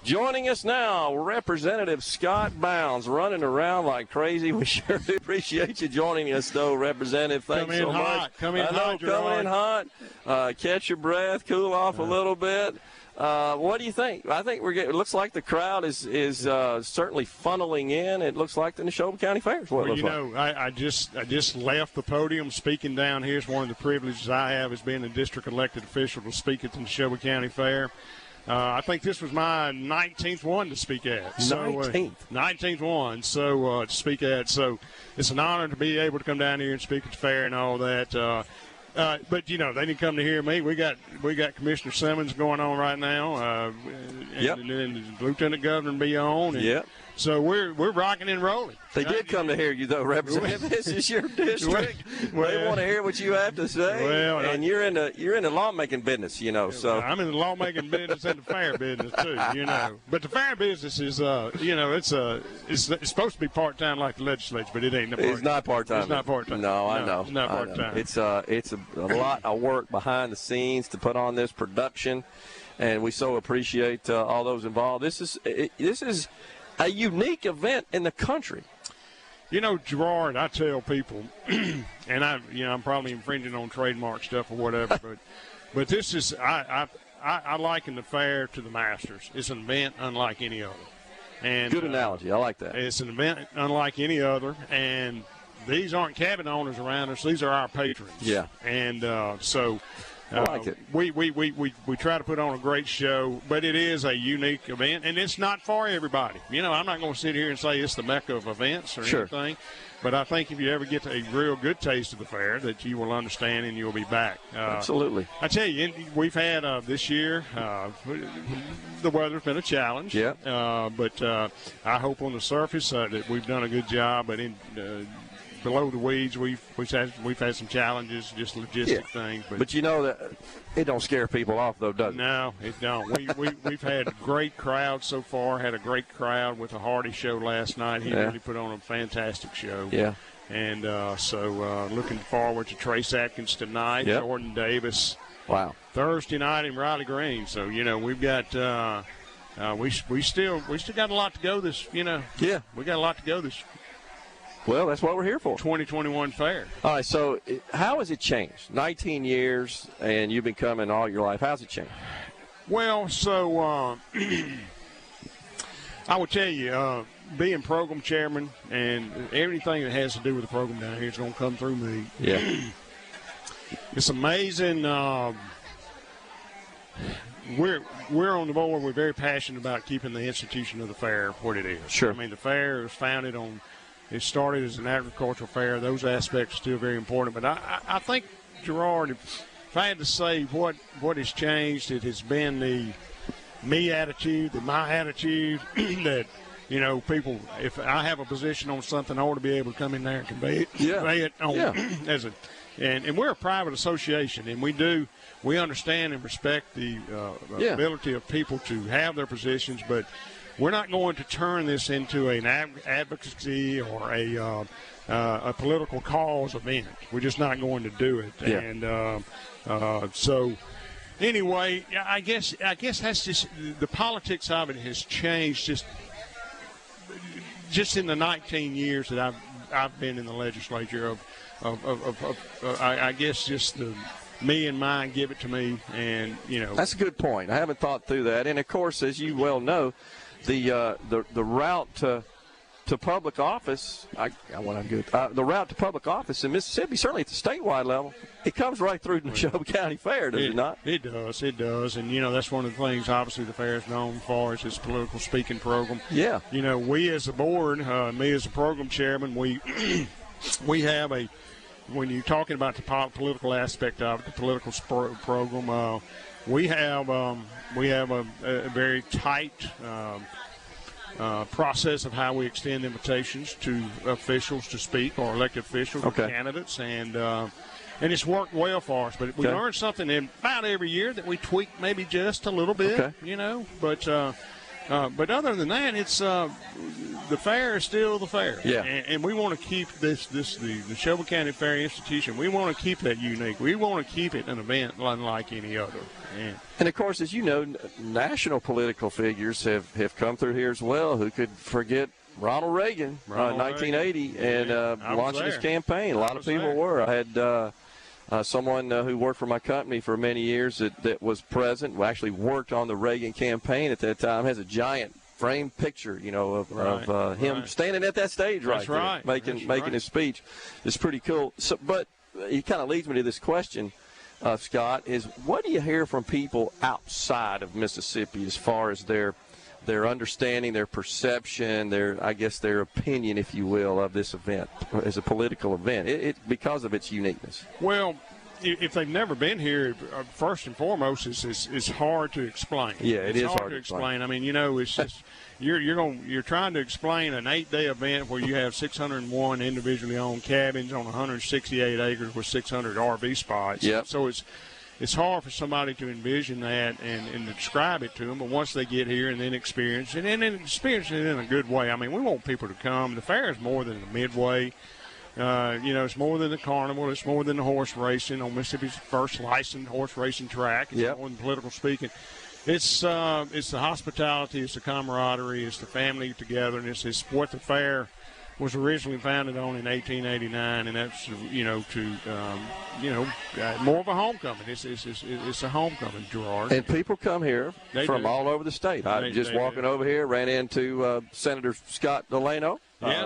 Joining us now, Representative Scott Bounds, running around like crazy. We sure do appreciate you joining us, though, Representative. Thanks so much. Coming in hot. Catch your breath, cool off a little bit. What do you think? I think it looks like the crowd is certainly funneling in. It looks like the Neshoba County Fair is what it looks like. I just left the podium speaking down here. It's one of the privileges I have as being a district elected official to speak at the Neshoba County Fair. I think this was my 19th one to speak at. 19th one, to speak at. So it's an honor to be able to come down here and speak at the fair and all that. But they didn't come to hear me. We got Commissioner Simmons going on right now, and the Lieutenant Governor be on. And so we're rocking and rolling. They did come to hear you, though, Representative. This is your district. They want to hear what you have to say. And you're in the lawmaking business, So I'm in the lawmaking business and the fair business too, But the fair business is, it's supposed to be part time like the legislature, but it ain't. It's not part time. It's not part time. No, I know. It's not part time. It's a lot of work behind the scenes to put on this production, and we so appreciate all those involved. This is a unique event in the country. Gerard, I tell people, and I'm probably infringing on trademark stuff or whatever, but this is I liken the fair to the Masters. It's an event unlike any other. And good analogy. I like that. It's an event unlike any other, and these aren't cabin owners around us. These are our patrons. Yeah. And I like it. We try to put on a great show, but it is a unique event, and it's not for everybody. I'm not going to sit here and say it's the mecca of events or anything, but I think if you ever get a real good taste of the fair, that you will understand and you'll be back. Absolutely. I tell you, we've had this year, the weather's been a challenge. Yeah. But I hope on the surface that we've done a good job, but below the weeds, we've had some challenges, just logistic things. But that it don't scare people off, though, does it? No, it don't. We've had a great crowd so far. Had a great crowd with a Hardy show last night. He really put on a fantastic show. Yeah. And so looking forward to Trace Atkins tonight, Jordan Davis. Wow. Thursday night in Riley Green. So we've got we still got a lot to go this. We got a lot to go this. Well, that's what we're here for. 2021 fair. All right, so how has it changed? 19 years, and you've been coming all your life. How's it changed? Well, so I would tell you, being program chairman and everything that has to do with the program down here is going to come through me. Yeah. It's amazing. We're on the board. We're very passionate about keeping the institution of the fair what it is. Sure. I mean, the fair is founded on – it started as an agricultural fair. Those aspects are still very important. But I think, Gerard, if I had to say what has changed, it has been the me attitude, my attitude, that, people, if I have a position on something, I want to be able to come in there and convey it on, and we're a private association, and we understand and respect the ability of people to have their positions, but we're not going to turn this into an advocacy or a political cause event. We're just not going to do it. Yeah. And so, anyway, I guess that's just the politics of it has changed just in the 19 years that I've been in the legislature. I guess just the me and mine, give it to me, and that's a good point. I haven't thought through that, and of course, as you well know. The route to public office, the route to public office in Mississippi, certainly at the statewide level, it comes right through the Neshoba County Fair, does it not? It does, and that's one of the things. Obviously, the fair is known for is its political speaking program. Yeah, we as a board, me as a program chairman, we have a. When you're talking about the political aspect of it, the political program, we have a very tight process of how we extend invitations to officials to speak or elected officials or candidates, and it's worked well for us. But we learn something about every year that we tweak maybe just a little bit, But other than that, it's the fair is still the fair. Yeah. And we want to keep the Neshoba County Fair Institution. We want to keep that unique. We want to keep it an event unlike any other. And of course, as you know, national political figures have come through here as well. Who could forget Ronald Reagan, 1980, and launching his campaign? A lot of people were. I had someone who worked for my company for many years that was present, who actually worked on the Reagan campaign at that time, has a giant framed picture, of him standing at that stage there, making his speech. It's pretty cool. So, but it kind of leads me to this question, Scott, is what do you hear from people outside of Mississippi as far as their understanding, their perception, their opinion, if you will, of this event as a political event, it because of its uniqueness? Well, if they've never been here, first and foremost, it's hard to explain. Yeah, it's hard to explain. I mean, it's just you're trying to explain an 8-day event where you have 601 individually owned cabins on 168 acres with 600 RV spots. Yep. So it's hard for somebody to envision that and to describe it to them. But once they get here and then experience it, and then experience it in a good way. I mean, we want people to come. The fair is more than the Midway. It's more than the carnival. It's more than the horse racing on Mississippi's first licensed horse racing track. It's more than political speaking. It's the hospitality. It's the camaraderie. It's the family togetherness. It's what the fair was originally founded on in 1889, and that's more of a homecoming. It's a homecoming, Gerard. And people come here from all over the state. I just walking over here, ran into Senator Scott Delano.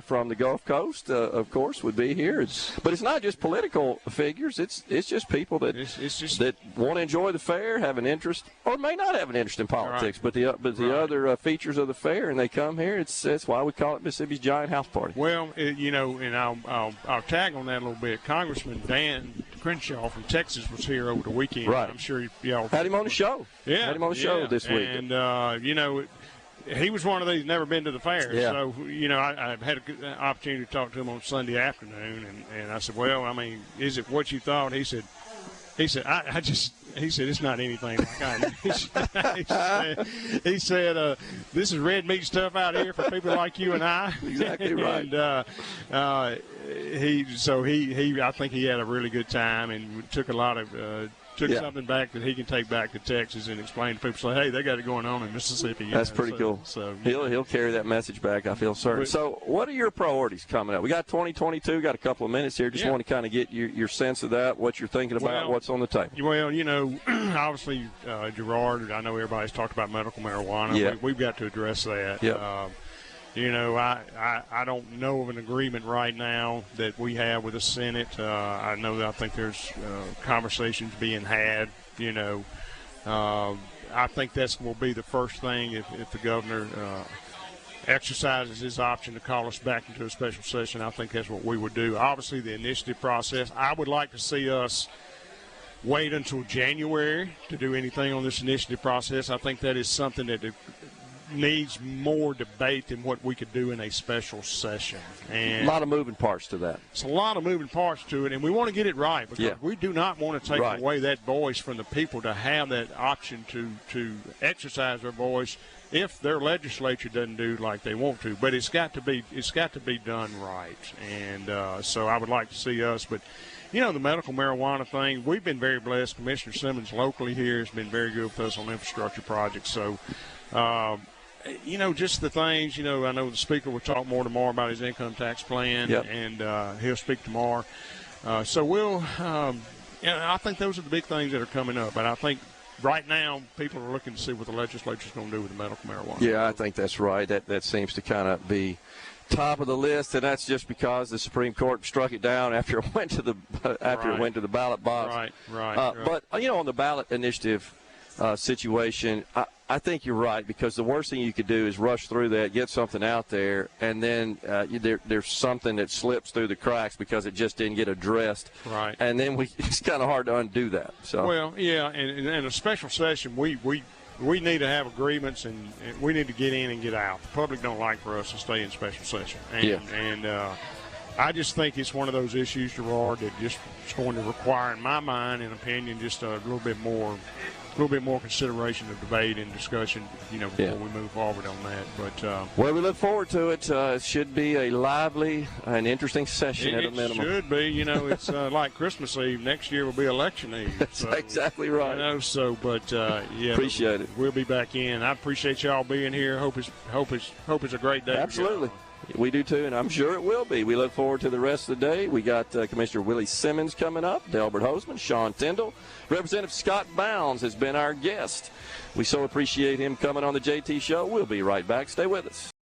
From the Gulf Coast, of course, would be here. But it's not just political figures. It's just people that that want to enjoy the fair, have an interest, or may not have an interest in politics. Right. But the other features of the fair, and they come here. That's why we call it Mississippi's Giant House Party. Well, and I'll tag on that a little bit. Congressman Dan Crenshaw from Texas was here over the weekend. Right. I'm sure y'all had him on the show. Yeah, had him on the show this week. And he was one of these never been to the fair. Yeah. So, I've had an opportunity to talk to him on Sunday afternoon, and I said, well, I mean, is it what you thought? He said, it's not anything like I know. He said, this is red meat stuff out here for people like you and I. Exactly right. And I think he had a really good time and took a lot of something back that he can take back to Texas and explain to people. Say, hey, they got it going on in Mississippi. That's pretty cool. So he'll carry that message back, I feel certain. So what are your priorities coming up? We got 2022, got a couple of minutes here. Just want to kind of get your sense of that, what you're thinking about, what's on the table. Well, obviously, Gerard, I know everybody's talked about medical marijuana. Yeah. We've got to address that. Yeah. I don't know of an agreement right now that we have with the Senate. I think there's conversations being had. I think that will be the first thing if the governor exercises his option to call us back into a special session. I think that's what we would do. Obviously, the initiative process, I would like to see us wait until January to do anything on this initiative process. I think that is something that needs more debate than what we could do in a special session. And a lot of moving parts to that. It's a lot of moving parts to it, and we want to get it right because we do not want to take away that voice from the people to have that option to exercise their voice if their legislature doesn't do like they want to. But it's got to be done right, and so I would like to see us. But the medical marijuana thing, we've been very blessed. Commissioner Simmons locally here has been very good with us on infrastructure projects. So. Just the things, I know the speaker will talk more tomorrow about his income tax plan, and he'll speak tomorrow. So we'll, I think those are the big things that are coming up. But I think right now people are looking to see what the legislature's going to do with the medical marijuana. Yeah, I think that's right. That seems to kind of be top of the list, and that's just because the Supreme Court struck it down after it went to the it went to the ballot box. Right. But on the ballot initiative situation, I think you're right, because the worst thing you could do is rush through that, get something out there, and then there's something that slips through the cracks because it just didn't get addressed. Right. And then it's kind of hard to undo that. So. Well, yeah, and in a special session, we need to have agreements, and we need to get in and get out. The public don't like for us to stay in special session. And I just think it's one of those issues, Gerard, that just is going to require, in my mind and opinion, just a little bit more little bit more consideration of debate and discussion, before we move forward on that. But well, we look forward to it. It should be a lively and interesting session at a minimum. It should be. It's like Christmas Eve. Next year will be Election Eve. That's exactly right. Appreciate it. We'll be back in. I appreciate y'all being here. Hope it's a great day. Absolutely. We do too, and I'm sure it will be. We look forward to the rest of the day. We got Commissioner Willie Simmons coming up, Delbert Hoseman, Sean Tyndall. Representative Scott Bounds has been our guest. We so appreciate him coming on the JT Show. We'll be right back. Stay with us.